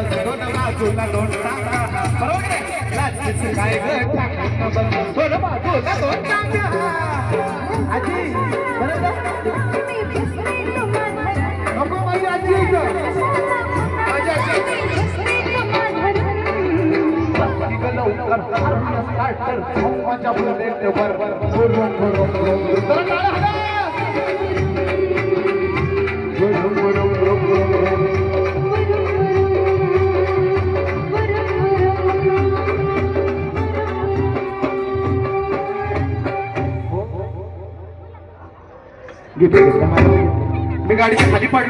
बस दोन बाजूला दोन टांगा बरोबर आहे लाजकीच काय ग टाकून बस दोन बाजूला दोन टांगा आजी बरोबर नको माझी आजी माझी आजी लवकर स्टार्टर माझ्या प्लेटवर भरून भरून तर काढा मी गाडीच्या खाली पडलो